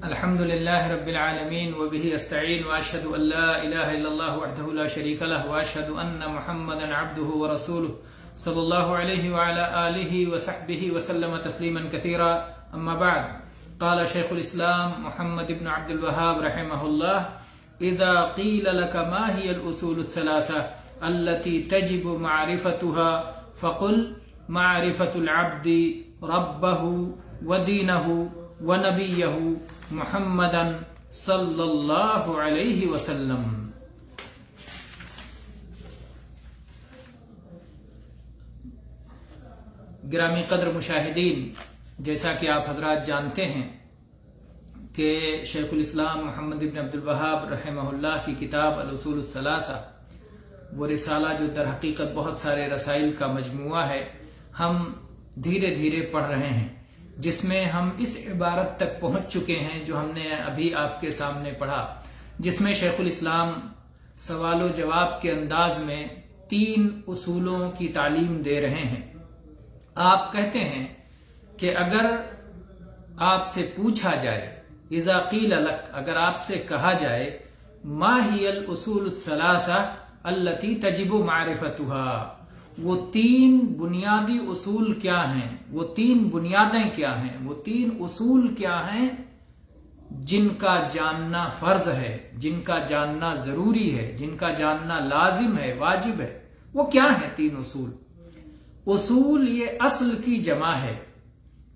الحمد لله رب العالمين وبه استعين واشهد ان لا اله الا الله وحده لا شريك له واشهد ان محمدا عبده ورسوله صلى الله عليه وعلى اله وصحبه وسلم تسليما كثيرا. اما بعد، قال شيخ الاسلام محمد بن عبد الوهاب رحمه الله: اذا قيل لك ما هي الاصول الثلاثه التي تجب معرفتها فقل معرفة العبد ربه ودينه ونبيه محمدا صلی اللہ علیہ وسلم. گرامی قدر مشاہدین، جیسا کہ آپ حضرات جانتے ہیں کہ شیخ الاسلام محمد بن عبد الوہاب رحمہ اللہ کی کتاب الاصول الثلاثہ، وہ رسالہ جو در حقیقت بہت سارے رسائل کا مجموعہ ہے، ہم دھیرے دھیرے پڑھ رہے ہیں، جس میں ہم اس عبارت تک پہنچ چکے ہیں جو ہم نے ابھی آپ کے سامنے پڑھا، جس میں شیخ الاسلام سوال و جواب کے انداز میں 3 اصولوں کی تعلیم دے رہے ہیں. آپ کہتے ہیں کہ اگر آپ سے پوچھا جائے، اذا قیل لک، اگر آپ سے کہا جائے، ما ہی الاصول الثلاثہ التی تجب معرفتها، وہ 3 بنیادی اصول کیا ہیں، وہ 3 بنیادیں کیا ہیں، وہ 3 اصول کیا ہیں جن کا جاننا فرض ہے، جن کا جاننا ضروری ہے، جن کا جاننا لازم ہے، واجب ہے. وہ کیا ہیں 3 اصول؟ اصول یہ اصل کی جمع ہے.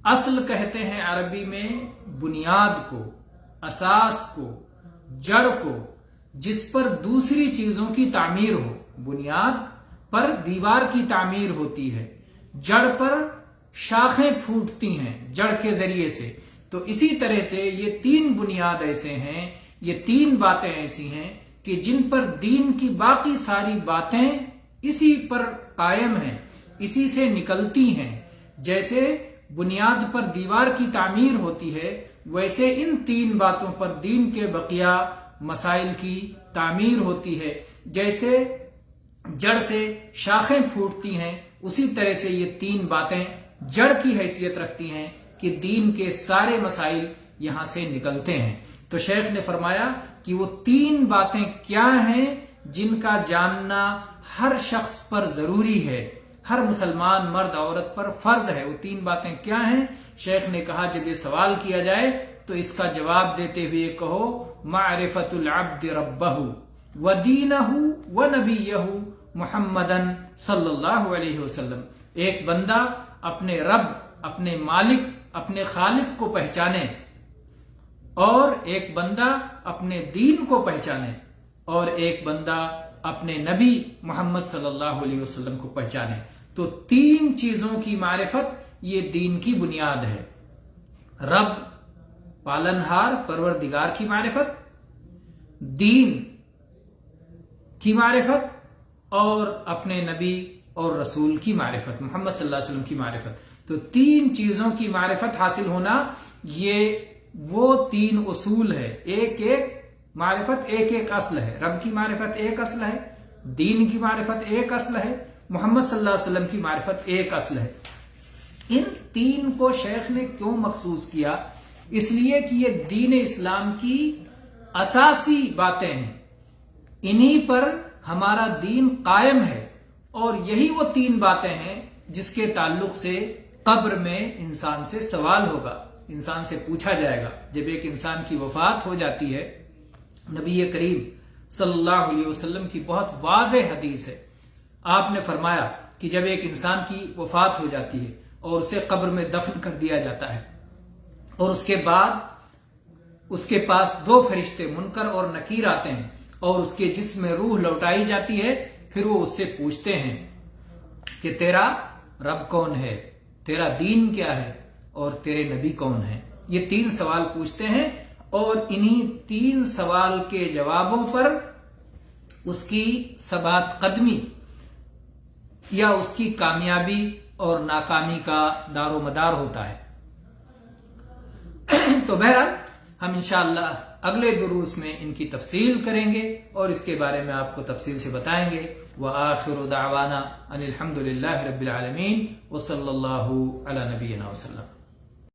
اصل کہتے ہیں عربی میں بنیاد کو، اساس کو، جڑ کو، جس پر دوسری چیزوں کی تعمیر ہو. بنیاد پر دیوار کی تعمیر ہوتی ہے، جڑ پر شاخیں پھوٹتی ہیں جڑ کے ذریعے سے. تو اسی طرح سے یہ 3 بنیاد ایسے ہیں، یہ 3 باتیں ایسی ہیں کہ جن پر دین کی باقی ساری باتیں اسی پر قائم ہیں، اسی سے نکلتی ہیں. جیسے بنیاد پر دیوار کی تعمیر ہوتی ہے، ویسے ان 3 باتوں پر دین کے بقیہ مسائل کی تعمیر ہوتی ہے. جیسے جڑ سے شاخیں پھوٹتی ہیں، اسی طرح سے یہ 3 باتیں جڑ کی حیثیت رکھتی ہیں کہ دین کے سارے مسائل یہاں سے نکلتے ہیں. تو شیخ نے فرمایا کہ وہ 3 باتیں کیا ہیں جن کا جاننا ہر شخص پر ضروری ہے، ہر مسلمان مرد عورت پر فرض ہے. وہ 3 باتیں کیا ہیں؟ شیخ نے کہا جب یہ سوال کیا جائے تو اس کا جواب دیتے ہوئے کہو معرفت العبد ربہ ودینہ ونبیہ محمدا صلی اللہ علیہ وسلم. ایک بندہ اپنے رب، اپنے مالک، اپنے خالق کو پہچانے، اور ایک بندہ اپنے دین کو پہچانے، اور ایک بندہ اپنے نبی محمد صلی اللہ علیہ وسلم کو پہچانے. تو 3 چیزوں کی معرفت یہ دین کی بنیاد ہے. رب، پالنہار، پروردگار کی معرفت، دین کی معرفت، اور اپنے نبی اور رسول کی معرفت، محمد صلی اللہ علیہ وسلم کی معرفت. تو 3 چیزوں کی معرفت حاصل ہونا یہ وہ 3 اصول ہے. ایک معرفت ایک اصل ہے. رب کی معرفت ایک اصل ہے، دین کی معرفت ایک اصل ہے، محمد صلی اللہ علیہ وسلم کی معرفت ایک اصل ہے. ان 3 کو شیخ نے کیوں مخصوص کیا؟ اس لیے کہ یہ دین اسلام کی اساسی باتیں ہیں، انہی پر ہمارا دین قائم ہے. اور یہی وہ 3 باتیں ہیں جس کے تعلق سے قبر میں انسان سے سوال ہوگا، انسان سے پوچھا جائے گا. جب ایک انسان کی وفات ہو جاتی ہے، نبی کریم صلی اللہ علیہ وسلم کی بہت واضح حدیث ہے، آپ نے فرمایا کہ جب ایک انسان کی وفات ہو جاتی ہے اور اسے قبر میں دفن کر دیا جاتا ہے، اور اس کے بعد اس کے پاس 2 فرشتے منکر اور نکیر آتے ہیں، اور اس کے جسم میں روح لوٹائی جاتی ہے. پھر وہ اس سے پوچھتے ہیں کہ تیرا رب کون ہے، تیرا دین کیا ہے، اور تیرے نبی کون ہے. یہ 3 سوال پوچھتے ہیں، اور انہی 3 سوال کے جوابوں پر اس کی ثبات قدمی یا اس کی کامیابی اور ناکامی کا دار و مدار ہوتا ہے. تو بہرحال ہم انشاءاللہ اگلے دروس میں ان کی تفصیل کریں گے اور اس کے بارے میں آپ کو تفصیل سے بتائیں گے. وآخر دعوانا ان الحمد للہ رب العالمین وصلی اللہ علی نبینا وسلم.